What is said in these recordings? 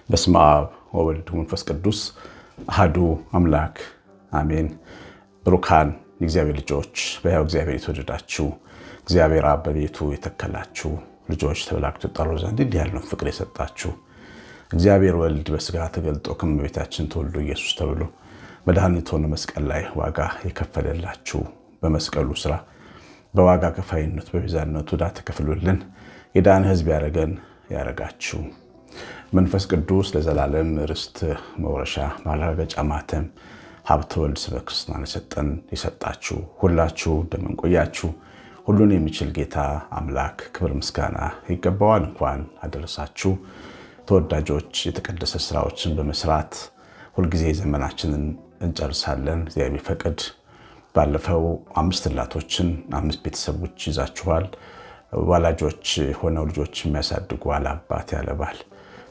በስመ አብ ወወልድ ወመንፈስ ቅዱስ አሐዱ አምላክ አሜን። ብሩካን የእግዚአብሔር ልጆች በሕያው እግዚአብሔር የተወደዳችሁ እግዚአብሔር አብ በቤቱ የተከላችሁ ልጆች ተብላችሁ ትጠሩ ዘንድ እንዲህ ያለውን ፍቅር የሰጣችሁ እግዚአብሔር ወልድ በሥጋ ተገልጦ ከእመቤታችን ተወልዶ ኢየሱስ ተብሎ መድኃኒት ሆኖ መስቀል ላይ ዋጋ የከፈለላችሁ በመስቀሉ ስራ በዋጋ ከፋይነት በቤዛነቱ ዕዳ ተከፍሎልን የዳነ ሕዝብ ያረጋችሁ መንፈስ ቅዱስ ለዘላለም ርስት መውረሻ ማረጋገጫ ማተም ሀብተ ወልድ ስለ ክርስቶስ የሰጣችሁ ሁላችሁ እንደምን ቆያችሁ? ሁሉን የሚችል ጌታ አምላክ ክብር ምስጋና ይገባዋል። እንኳን አደረሳችሁ። ተወዳጆች የተቀደሰ ስራዎችን በመስራት ሁልጊዜ ዘመናችንን እንጨርሳለን። እግዚአብሔር ፈቅድ ባለፈው 5 እናቶችን 5 ቤተሰቦች ይዛችኋል። ወላጆች ሆነው ልጆች የሚያሳድጉ አላባት ያለባል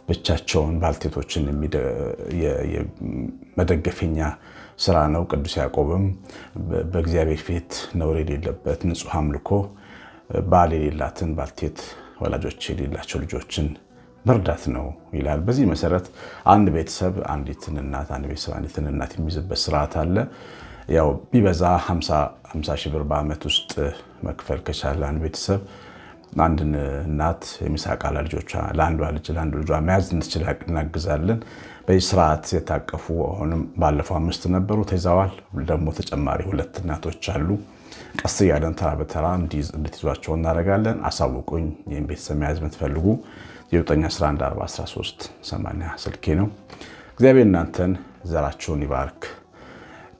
ብቻቸውን ባልቴቶችን መደገፈኛ ስራ ነው። ቅዱስ ያዕቆብም በእግዚአብሔር ፊት ነውር የሌለበት ንጹሕ አምልኮ ባል የሌላትን ባልቴት ወላጆች የሌላቸው ልጆችን መርዳት ነው ይላል። በዚህ መሰረት አንድ ቤተሰብ አንዲትን እናት የሚይዝበት ስርዓት አለ። ያው ቢበዛ 50 ሺህ ብር በዓመት ውስጥ መክፈል ከቻለ አንድ ቤተሰብ አንድን እናት የሚሳቃ ልጆቿ ለአንዷ ልጅ ለአንዱ ልጇ መያዝ እንድትችል እናግዛለን። በዚህ ስርዓት የታቀፉ አሁንም ባለፈው 5 ነበሩ ተይዘዋል። ደግሞ ተጨማሪ 2 እናቶች አሉ። ቀስ እያለን ተራ በተራ እንድትይዟቸው እናደርጋለን። አሳውቁኝ። ይህን ቤተሰብ መያዝ የምትፈልጉ 9114138 ስልኬ ነው። እግዚአብሔር እናንተን ዘራችሁን ይባርክ።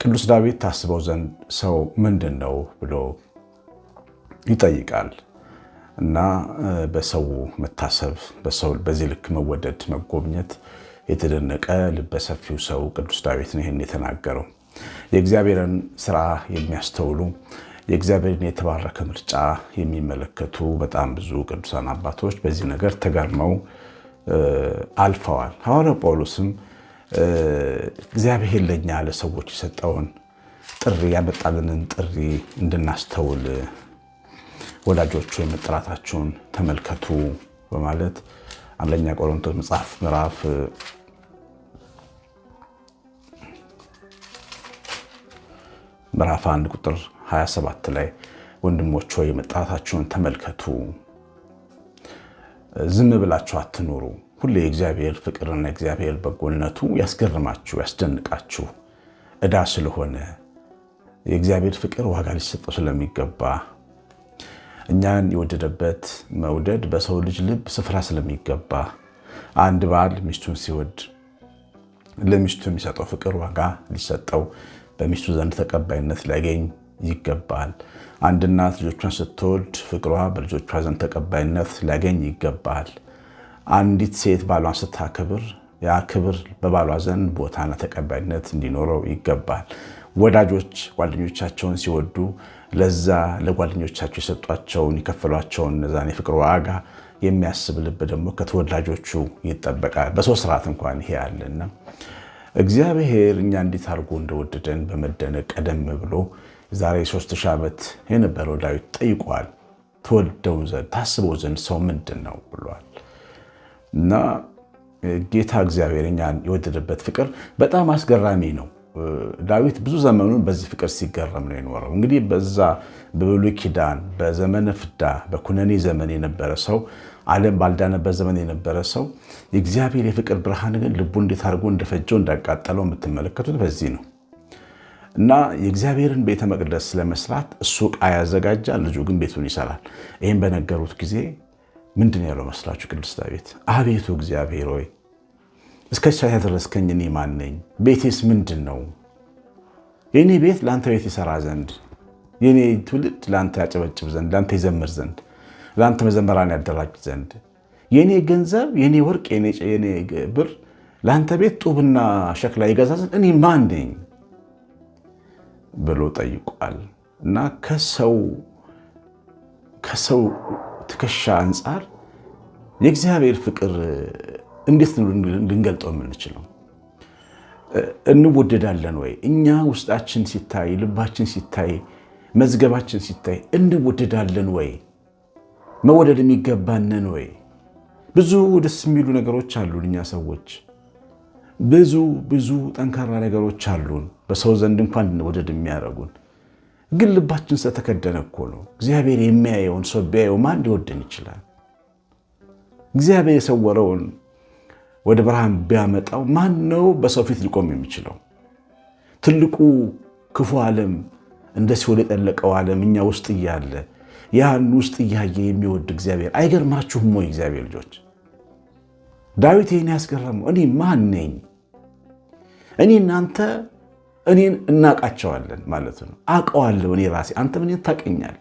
ቅዱስ ዳዊት ታስበው ዘንድ ሰው ምንድን ነው ብሎ ይጠይቃል እና በሰው መታሰብ በሰው በዚህ ልክ መወደድ መጎብኘት የተደነቀ ልበሰፊው ሰው ቅዱስ ዳዊት ነው ይህን የተናገረው። የእግዚአብሔርን ስራ የሚያስተውሉ የእግዚአብሔርን የተባረከ ምርጫ የሚመለከቱ በጣም ብዙ ቅዱሳን አባቶች በዚህ ነገር ተገርመው አልፈዋል። ሐዋርያው ጳውሎስም እግዚአብሔር ለኛ ለሰዎች የሰጠውን ጥሪ ያመጣልንን ጥሪ እንድናስተውል ወዳጆቹ የመጠራታቸውን ተመልከቱ በማለት አንደኛ ቆሮንቶስ መጽሐፍ ምዕራፍ 1 ቁጥር 27 ላይ ወንድሞች ሆይ የመጠራታቸውን ተመልከቱ፣ ዝም ብላችሁ አትኑሩ። ሁሌ የእግዚአብሔር ፍቅርና የእግዚአብሔር በጎነቱ ያስገርማችሁ ያስደንቃችሁ። ዕዳ ስለሆነ የእግዚአብሔር ፍቅር ዋጋ ሊሰጠው ስለሚገባ እኛን የወደደበት መውደድ በሰው ልጅ ልብ ስፍራ ስለሚገባ አንድ ባል ሚስቱን ሲወድ ለሚስቱ የሚሰጠው ፍቅር ዋጋ ሊሰጠው በሚስቱ ዘንድ ተቀባይነት ሊያገኝ ይገባል። አንድ እናት ልጆቿን ስትወልድ ፍቅሯ በልጆቿ ዘንድ ተቀባይነት ሊያገኝ ይገባል። አንዲት ሴት ባሏን ስታከብር ያ ክብር በባሏ ዘንድ ቦታና ተቀባይነት እንዲኖረው ይገባል። ወዳጆች ጓደኞቻቸውን ሲወዱ ለዛ ለጓደኞቻቸው የሰጧቸውን የከፈሏቸውን እነዛን የፍቅር ዋጋ የሚያስብ ልብ ደግሞ ከተወላጆቹ ይጠበቃል። በሰው ስርዓት እንኳን ይሄ ያለና እግዚአብሔር እኛ እንዴት አድርጎ እንደወደደን በመደነቅ ቀደም ብሎ ዛሬ 3000 ዓመት የነበረው ዳዊት ጠይቋል። ተወደው ዘንድ ታስበው ዘንድ ሰው ምንድን ነው ብሏል። እና ጌታ እግዚአብሔር እኛን የወደደበት ፍቅር በጣም አስገራሚ ነው። ዳዊት ብዙ ዘመኑን በዚህ ፍቅር ሲገረም ነው የኖረው። እንግዲህ በዛ በብሉይ ኪዳን በዘመነ ፍዳ በኩነኔ ዘመን የነበረ ሰው ዓለም ባልዳነበት ዘመን የነበረ ሰው የእግዚአብሔር የፍቅር ብርሃን ግን ልቡ እንዴት አድርጎ እንደፈጀው እንዳቃጠለው የምትመለከቱት በዚህ ነው። እና የእግዚአብሔርን ቤተ መቅደስ ለመስራት እሱ ዕቃ ያዘጋጃል፣ ልጁ ግን ቤቱን ይሰራል። ይህም በነገሩት ጊዜ ምንድን ያለው መስላችሁ? ቅዱስ ዳዊት አቤቱ እግዚአብሔር ሆይ እስከቻ ያደረስከኝ እኔ ማን ነኝ? ቤቴስ ምንድን ነው? የኔ ቤት ለአንተ ቤት ይሰራ ዘንድ የኔ ትውልድ ለአንተ ያጨበጭብ ዘንድ ለአንተ ይዘምር ዘንድ ለአንተ መዘመራን ያደራጅ ዘንድ የኔ ገንዘብ የኔ ወርቅ የኔ ብር ለአንተ ቤት ጡብና ሸክላ ይገዛ ዘንድ እኔ ማን ነኝ ብሎ ጠይቋል። እና ከሰው ትከሻ አንጻር የእግዚአብሔር ፍቅር እንዴት ልንገልጠው የምንችለው? እንወደዳለን ወይ? እኛ ውስጣችን ሲታይ ልባችን ሲታይ መዝገባችን ሲታይ እንወደዳለን ወይ መወደድ የሚገባንን ወይ? ብዙ ደስ የሚሉ ነገሮች አሉን እኛ ሰዎች፣ ብዙ ጠንካራ ነገሮች አሉን በሰው ዘንድ እንኳን እንወደድ የሚያደርጉን። ግን ልባችን ስለተከደነ እኮ ነው። እግዚአብሔር የሚያየውን ሰው ቢያየው ማን ሊወደን ይችላል? እግዚአብሔር የሰወረውን ወደ ብርሃን ቢያመጣው ማን ነው በሰው ፊት ሊቆም የሚችለው? ትልቁ ክፉ ዓለም እንደ ሲኦል የጠለቀው ዓለም እኛ ውስጥ እያለ ያን ውስጥ እያየ የሚወድ እግዚአብሔር አይገርማችሁም ወይ? እግዚአብሔር ልጆች፣ ዳዊት ይህን ያስገረመው እኔ ማን ነኝ? እኔ እናንተ እኔን እናውቃቸዋለን ማለት ነው። አውቀዋለሁ እኔ ራሴ፣ አንተ ምን ታውቀኛል?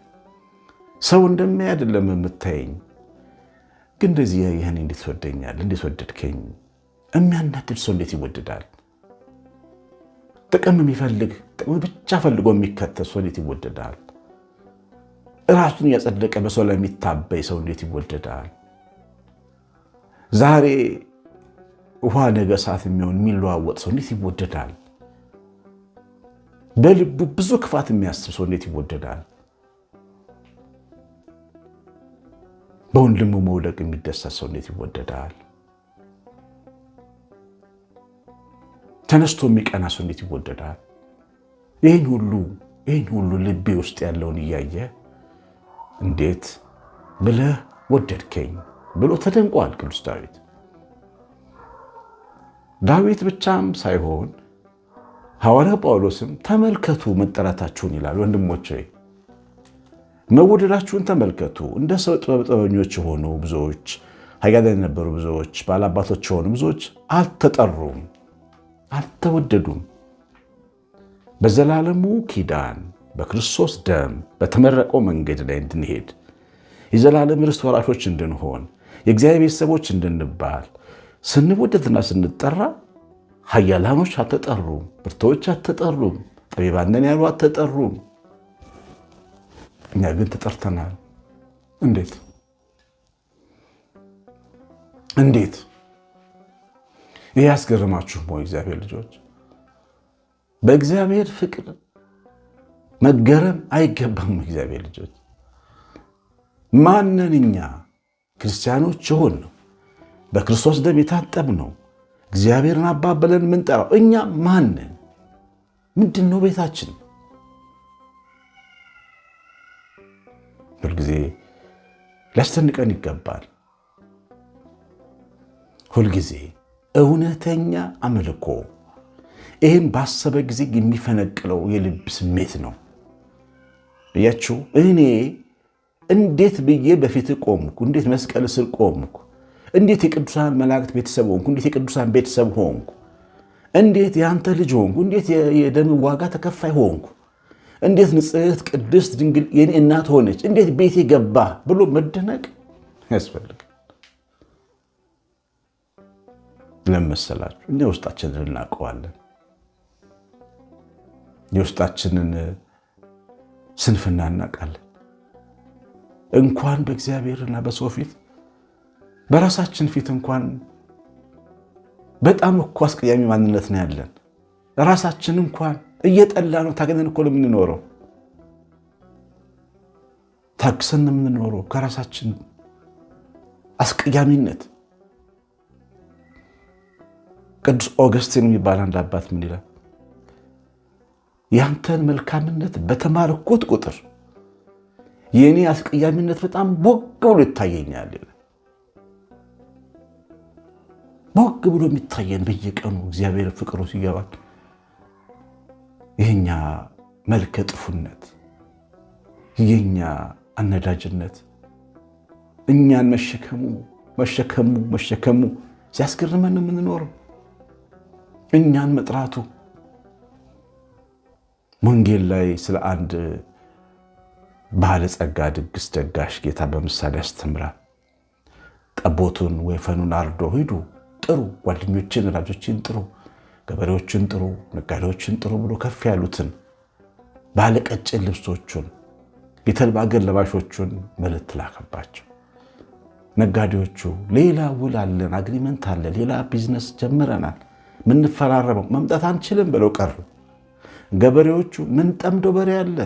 ሰው እንደሚያይ አይደለም የምታየኝ። ግን እንደዚህ ይህን እንዴት ወደኛል? እንዴት ወደድከኝ? የሚያናድድ ሰው እንዴት ይወደዳል? ጥቅም የሚፈልግ ጥቅም ብቻ ፈልጎ የሚከተል ሰው እንዴት ይወደዳል? ራሱን ያጸደቀ በሰው ላይ የሚታበይ ሰው እንዴት ይወደዳል? ዛሬ ውሃ ነገ እሳት የሚሆን የሚለዋወጥ ሰው እንዴት ይወደዳል? በልቡ ብዙ ክፋት የሚያስብ ሰው እንዴት ይወደዳል? በወንድሙ መውደቅ የሚደሰት ሰው እንዴት ይወደዳል? ተነስቶ የሚቀና ሰው እንዴት ይወደዳል? ይህን ሁሉ ልቤ ውስጥ ያለውን እያየ እንዴት ብለህ ወደድከኝ ብሎ ተደንቋል ቅዱስ ዳዊት። ዳዊት ብቻም ሳይሆን ሐዋርያው ጳውሎስም ተመልከቱ መጠራታችሁን ይላል። ወንድሞቼ መወደዳችሁን ተመልከቱ። እንደ ሰው ጥበበኞች የሆኑ ብዙዎች፣ ኃያላን የነበሩ ብዙዎች፣ ባላባቶች የሆኑ ብዙዎች አልተጠሩም፣ አልተወደዱም። በዘላለሙ ኪዳን በክርስቶስ ደም በተመረቀው መንገድ ላይ እንድንሄድ የዘላለም ርስት ወራሾች እንድንሆን የእግዚአብሔር ቤተሰቦች እንድንባል ስንወደድና ስንጠራ ኃያላኖች አልተጠሩም፣ ብርቶች አልተጠሩም፣ ጠቢባን ነን ያሉ አልተጠሩም። እኛ ግን ተጠርተናል። እንዴት ይህ ያስገርማችሁም ወይ? እግዚአብሔር ልጆች፣ በእግዚአብሔር ፍቅር መገረም አይገባም? እግዚአብሔር ልጆች፣ ማንን እኛ ክርስቲያኖች የሆን ነው በክርስቶስ ደም የታጠብ ነው እግዚአብሔርን አባ ብለን የምንጠራው እኛ ማንን? ምንድን ነው ቤታችን? ሁልጊዜ ሊያስደንቀን ይገባል። ሁልጊዜ እውነተኛ አምልኮ ይህን ባሰበ ጊዜ የሚፈነቅለው የልብ ስሜት ነው። እያችሁ እኔ እንዴት ብዬ በፊት ቆምኩ? እንዴት መስቀል ስር ቆምኩ? እንዴት የቅዱሳን መላእክት ቤተሰብ ሆንኩ? እንዴት የቅዱሳን ቤተሰብ ሆንኩ? እንዴት የአንተ ልጅ ሆንኩ? እንዴት የደም ዋጋ ተከፋይ ሆንኩ? እንዴት ንጽሕት ቅድስት ድንግል የኔ እናት ሆነች? እንዴት ቤቴ ገባ ብሎ መደነቅ ያስፈልጋል። ለመሰላችሁ እኛ ውስጣችንን እናውቀዋለን። የውስጣችንን ስንፍና እናውቃለን። እንኳን በእግዚአብሔርና በሰው ፊት በራሳችን ፊት እንኳን በጣም እኮ አስቀያሚ ማንነት ነው ያለን። ራሳችን እንኳን እየጠላ ነው ታገነን እኮ የምንኖረው፣ ታክሰን የምንኖረው ከራሳችን አስቀያሚነት። ቅዱስ ኦገስቲን የሚባል አንድ አባት ምን ይላል? ያንተን መልካምነት በተማርኩት ቁጥር የእኔ አስቀያሚነት በጣም ቦግ ብሎ ይታየኛል ይላል። ቦግ ብሎ የሚታየን በየቀኑ እግዚአብሔር ፍቅሩ ሲገባል የኛ መልከ ጥፉነት፣ የኛ አነዳጅነት፣ እኛን መሸከሙ ሲያስገርመን የምንኖረው እኛን መጥራቱ። ወንጌል ላይ ስለ አንድ ባለጸጋ ድግስ ደጋሽ ጌታ በምሳሌ ያስተምራል። ጠቦቱን ወይፈኑን አርዶ ሂዱ ጥሩ፣ ጓደኞችን ወዳጆችን ጥሩ፣ ገበሬዎችን ጥሩ፣ ነጋዴዎችን ጥሩ ብሎ ከፍ ያሉትን ባለቀጭን ልብሶቹን የተልባ እግር ለባሾቹን መልእክት ላከባቸው። ነጋዴዎቹ ሌላ ውል አለን፣ አግሪመንት አለ፣ ሌላ ቢዝነስ ጀምረናል፣ ምንፈራረመው መምጣት አንችልም ብለው ቀሩ። ገበሬዎቹ ምን ጠምዶ በሬ አለ፣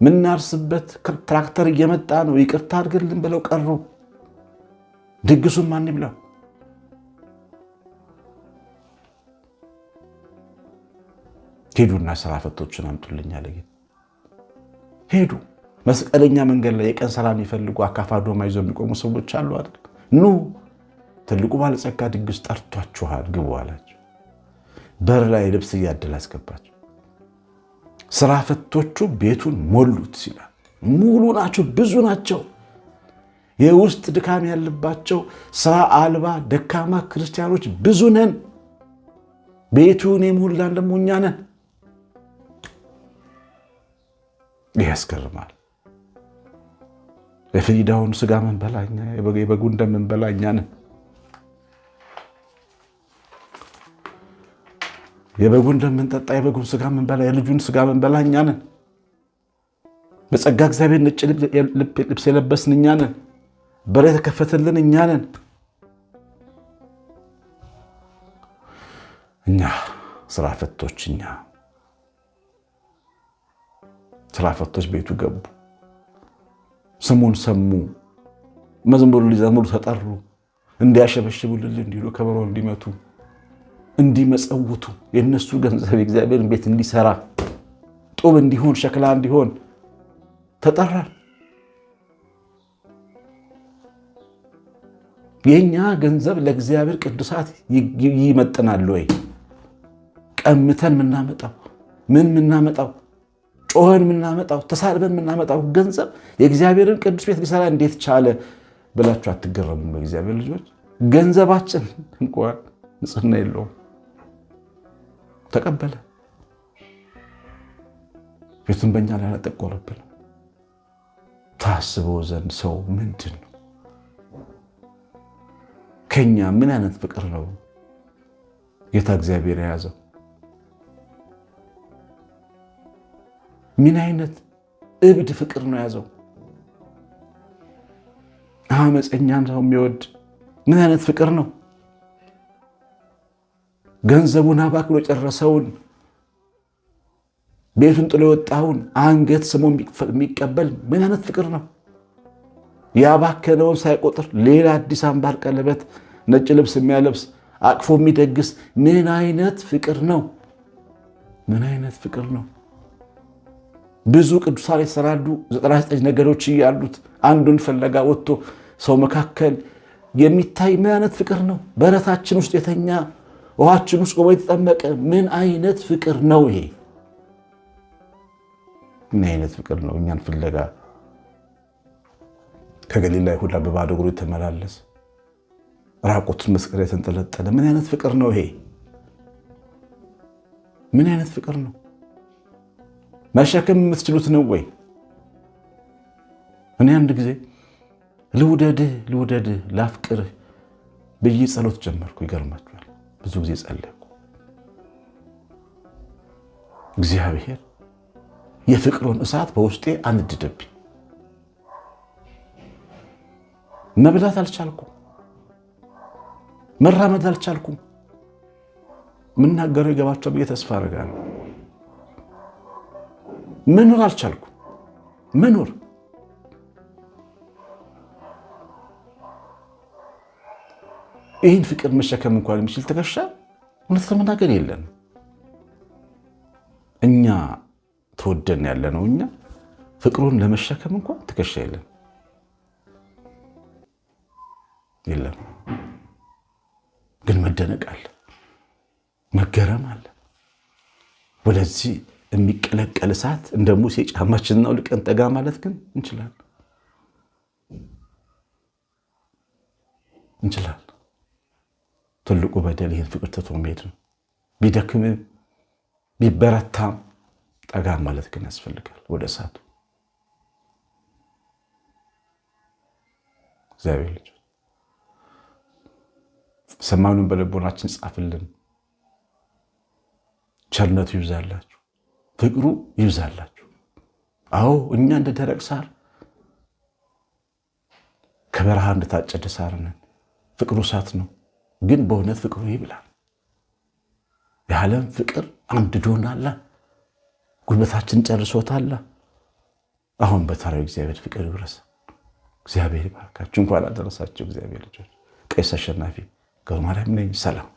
ምናርስበት ትራክተር እየመጣ ነው፣ ይቅርታ አድርግልን ብለው ቀሩ። ድግሱን ማን ይብላው? ሄዱና ስራ ፈቶችን አምጡልኝ አለ። ሄዱ። መስቀለኛ መንገድ ላይ የቀን ሰላም የሚፈልጉ አካፋ ዶማ ይዘው የሚቆሙ ሰዎች አሉ አይደል? ኑ ትልቁ ባለጸጋ ድግስ ጠርቷችኋል፣ ግቡ አላቸው። በር ላይ ልብስ እያደለ አስገባቸው። ስራ ፈቶቹ ቤቱን ሞሉት ይላል። ሙሉ ናቸው፣ ብዙ ናቸው። የውስጥ ድካም ያለባቸው ስራ አልባ ደካማ ክርስቲያኖች ብዙ ነን። ቤቱን የሞላን ደግሞ እኛ ነን። ይህ ያስገርማል። የፍሪዳውን ስጋ ምንበላ እኛ፣ የበጉን ደም ምንበላ እኛ ነን። የበጉን ደም ምንጠጣ፣ የበጉን ስጋ ምንበላ፣ የልጁን ስጋ ምንበላ እኛ ነን። በጸጋ እግዚአብሔር ነጭ ልብስ የለበስን እኛ ነን። በር የተከፈተልን እኛ ነን። እኛ ስራ ፈቶች፣ እኛ ስራ ፈቶች ቤቱ ገቡ። ስሙን ሰሙ። መዝሙሩ ሊዘምሩ ተጠሩ። እንዲያሸበሽቡልን፣ እንዲሉ ከበሮ እንዲመቱ፣ እንዲመጸውቱ፣ የነሱ ገንዘብ የእግዚአብሔርን ቤት እንዲሰራ፣ ጡብ እንዲሆን፣ ሸክላ እንዲሆን ተጠራ። የኛ ገንዘብ ለእግዚአብሔር ቅዱሳት ይመጥናል ወይ? ቀምተን ምናመጣው ምናመጣው ጮኸን ምናመጣው ተሳድበን ምናመጣው ገንዘብ የእግዚአብሔርን ቅዱስ ቤት ሊሰራ እንዴት ቻለ ብላችሁ አትገረሙ? በእግዚአብሔር ልጆች ገንዘባችን እንኳን ንጽህና የለውም። ተቀበለ። ቤቱን በእኛ ላይ አላጠቆረብን። ታስበው ዘንድ ሰው ምንድን ነው? ከኛ ምን አይነት ፍቅር ነው ጌታ እግዚአብሔር የያዘው? ምን አይነት እብድ ፍቅር ነው የያዘው? አመፀኛን ሰው የሚወድ ምን አይነት ፍቅር ነው? ገንዘቡን አባክኖ ጨረሰውን፣ ቤቱን ጥሎ የወጣውን አንገት ስሞ የሚቀበል ምን አይነት ፍቅር ነው? ያባከነውን ሳይቆጥር ሌላ አዲስ አምባር፣ ቀለበት፣ ነጭ ልብስ የሚያለብስ አቅፎ የሚደግስ ምን አይነት ፍቅር ነው? ምን አይነት ፍቅር ነው? ብዙ ቅዱሳን የተሰናዱ 99 ነገዶች እያሉት አንዱን ፍለጋ ወጥቶ ሰው መካከል የሚታይ ምን አይነት ፍቅር ነው? በረታችን ውስጥ የተኛ ውሃችን ውስጥ ቆሞ የተጠመቀ ምን አይነት ፍቅር ነው ይሄ? ምን አይነት ፍቅር ነው? እኛን ፍለጋ ከገሊላ ይሁዳ በባዶ እግሩ የተመላለሰ ራቁቱን መስቀል የተንጠለጠለ ምን አይነት ፍቅር ነው ይሄ? ምን አይነት ፍቅር ነው? መሸከም የምትችሉት ነው ወይ? እኔ አንድ ጊዜ ልውደድህ ላፍቅርህ ብዬ ጸሎት ጀመርኩ። ይገርማችኋል፣ ብዙ ጊዜ ጸለይኩ። እግዚአብሔር የፍቅሩን እሳት በውስጤ አንድደብኝ። መብላት አልቻልኩም፣ መራመድ አልቻልኩም። ምናገረው ይገባቸው ብዬ ተስፋ አደርጋለሁ። መኖር አልቻልኩም። መኖር ይህን ፍቅር መሸከም እንኳን የሚችል ትከሻ እውነት ለመናገር የለን። እኛ ተወደን ያለ ነው። እኛ ፍቅሩን ለመሸከም እንኳን ትከሻ የለም። ግን መደነቅ አለ፣ መገረም አለ። ወደዚህ የሚቀለቀል እሳት እንደ ሙሴ ጫማችንን አውልቀን ጠጋ ማለት ግን እንችላለን። ትልቁ በደል ይህን ፍቅር ትቶ መሄድ ነው። ቢደክምም ቢበረታም ጠጋ ማለት ግን ያስፈልጋል ወደ እሳቱ። እግዚአብሔር ልጅ ሰማዩን በልቦናችን ጻፍልን። ቸርነቱ ይብዛላችሁ፣ ፍቅሩ ይብዛላችሁ። አዎ እኛ እንደ ደረቅ ሳር ከበረሃ እንደታጨደ ሳር ነን። ፍቅሩ እሳት ነው፣ ግን በእውነት ፍቅሩ ይብላል። የዓለም ፍቅር አንድዶናል፣ ጉልበታችን ጨርሶታል። አሁን በተራው እግዚአብሔር ፍቅር ይውረስ። እግዚአብሔር ይባርካችሁ። እንኳን አደረሳችሁ እግዚአብሔር ልጆች። ቄስ አሸናፊ ገብረማርያም ነኝ። ሰላም